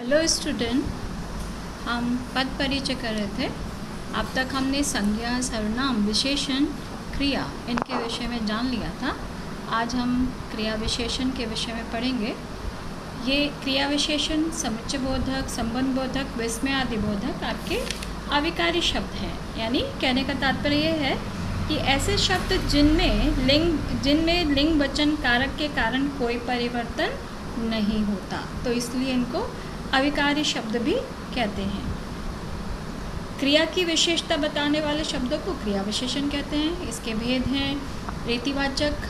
Hello student, हम पद परिचय कर रहे थे। अब तक हमने संज्ञा, सर्वनाम, विशेषण, क्रिया इनके विषय में जान लिया था। आज हम क्रिया विशेषण के विषय में पढ़ेंगे। ये क्रिया विशेषण समुच्चय बोधक, संबंध बोधक, विस्मयादि बोधक आपके अविकारी शब्द हैं। यानी कहने का तात्पर्य ये है कि ऐसे शब्द जिनमें लिंग वचन कारक के कारण कोई परिवर्तन नहीं होता, तो इसलिए इनको अविकारी शब्द भी कहते हैं। क्रिया की विशेषता बताने वाले शब्दों को क्रिया विशेषण कहते हैं। इसके भेद हैं रीतिवाचक,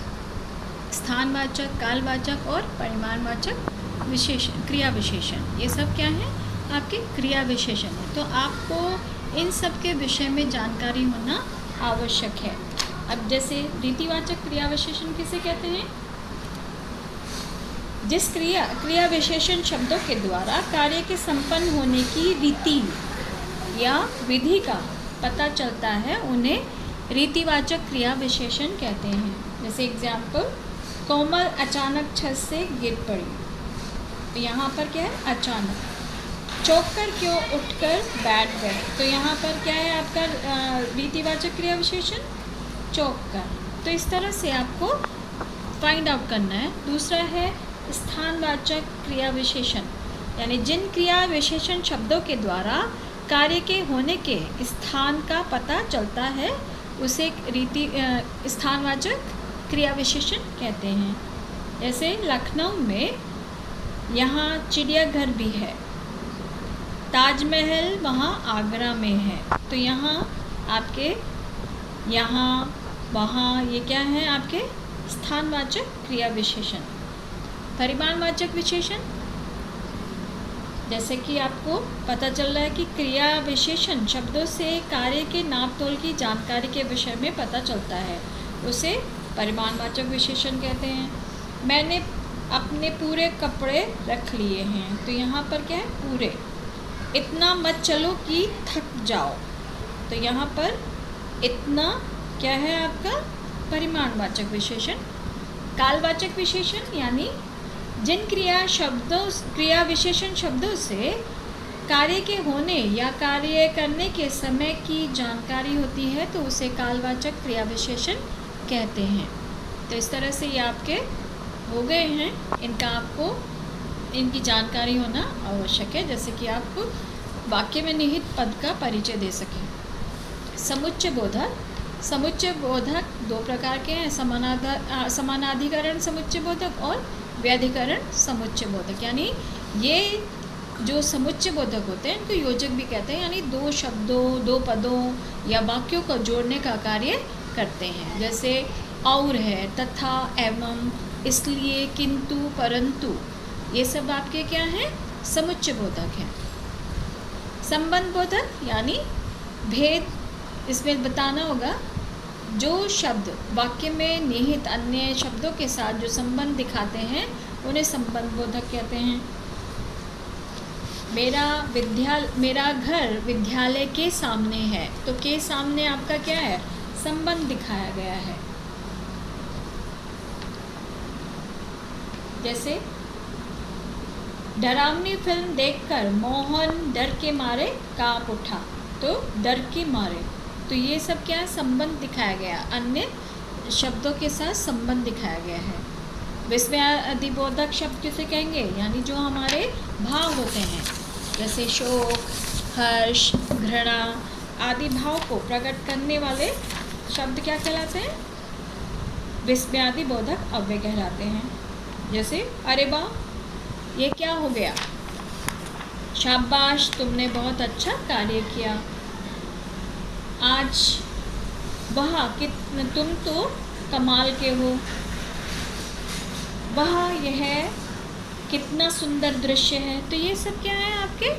स्थानवाचक, कालवाचक और परिमाणवाचक विशेषण, क्रिया विशेषण। ये सब क्या है? आपके क्रिया विशेषण है। तो आपको इन सब के विषय में जानकारी होना आवश्यक है। अब जैसे रीतिवाचक क्रिया विशेषण किसे कहते हैं? जिस क्रिया विशेषण शब्दों के द्वारा कार्य के संपन्न होने की रीति या विधि का पता चलता है, उन्हें रीतिवाचक क्रिया विशेषण कहते हैं। जैसे एग्जाम्पल, कोमल अचानक छत से गिर पड़ी। तो यहाँ पर क्या है? अचानक। चौंक कर क्यों उठकर बैठ गए। तो यहाँ पर क्या है आपका रीतिवाचक क्रिया विशेषण? चौंक कर। तो इस तरह से आपको फाइंड आउट करना है। दूसरा है स्थानवाचक क्रिया विशेषण, यानी जिन क्रिया विशेषण शब्दों के द्वारा कार्य के होने के स्थान का पता चलता है, उसे स्थानवाचक क्रिया विशेषण कहते हैं। जैसे लखनऊ में यहाँ चिड़ियाघर भी है, ताजमहल वहाँ आगरा में है। तो यहाँ आपके यहाँ वहाँ ये क्या है? आपके स्थानवाचक क्रिया विशेषण। परिमाणवाचक विशेषण, जैसे कि आपको पता चल रहा है कि क्रिया विशेषण शब्दों से कार्य के नाप तोल की जानकारी के विषय में पता चलता है, उसे परिमाणवाचक विशेषण कहते हैं। मैंने अपने पूरे कपड़े रख लिए हैं। तो यहाँ पर क्या है? पूरे। इतना मत चलो कि थक जाओ। तो यहाँ पर इतना क्या है आपका? परिमाणवाचक विशेषण। कालवाचक विशेषण, यानी जिन क्रिया विशेषण शब्दों से कार्य के होने या कार्य करने के समय की जानकारी होती है, तो उसे कालवाचक क्रिया विशेषण कहते हैं। तो इस तरह से ये आपके हो गए हैं। इनकी जानकारी होना आवश्यक है, जैसे कि आप वाक्य में निहित पद का परिचय दे सकें। समुच्चय बोधक। समुच्चय बोधक दो प्रकार के हैं, समानाधिकरण समुच्चय बोधक और व्याधिकरण समुच्चय बोधक। यानी ये जो समुच्चय बोधक होते हैं, इनको योजक भी कहते हैं, यानी दो शब्दों, दो पदों या वाक्यों को जोड़ने का कार्य करते हैं। जैसे और है, तथा, एवं, इसलिए, किंतु, परंतु, ये सब आपके क्या हैं? समुच्चय बोधक हैं। संबंध बोधक, यानी भेद इसमें बताना होगा। जो शब्द वाक्य में निहित अन्य शब्दों के साथ जो संबंध दिखाते हैं, उन्हें संबंध बोधक कहते हैं। मेरा घर विद्यालय के सामने है। तो के सामने आपका क्या है? संबंध दिखाया गया है। जैसे डरावनी फिल्म देखकर मोहन डर के मारे कांप उठा। तो डर के मारे, तो ये सब क्या है? संबंध दिखाया गया, अन्य शब्दों के साथ संबंध दिखाया गया है। विस्मयादि बोधक शब्द किसे कहेंगे? यानी जो हमारे भाव होते हैं, जैसे शोक, हर्ष, घृणा आदि भाव को प्रकट करने वाले शब्द क्या कहलाते हैं? विस्मयादि बोधक अव्यय कहलाते हैं। जैसे अरे वाह, ये क्या हो गया? शाबाश, तुमने बहुत अच्छा कार्य किया। आज वाह, तुम तो कमाल के हो। वाह, यह कितना सुंदर दृश्य है। तो ये सब क्या है? आपके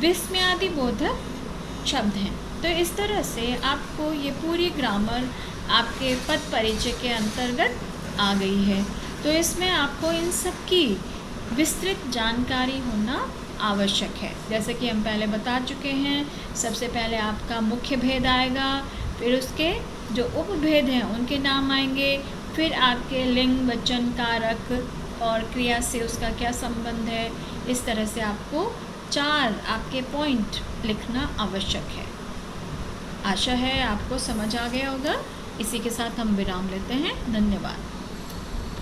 विस्मयादि बोधक शब्द हैं। तो इस तरह से आपको ये पूरी ग्रामर आपके पद परिचय के अंतर्गत आ गई है। तो इसमें आपको इन सब की विस्तृत जानकारी होना आवश्यक है। जैसे कि हम पहले बता चुके हैं, सबसे पहले आपका मुख्य भेद आएगा, फिर उसके जो उपभेद हैं उनके नाम आएंगे, फिर आपके लिंग, वचन, कारक और क्रिया से उसका क्या संबंध है। इस तरह से आपको 4 आपके पॉइंट लिखना आवश्यक है। आशा है आपको समझ आ गया होगा। इसी के साथ हम विराम लेते हैं। धन्यवाद।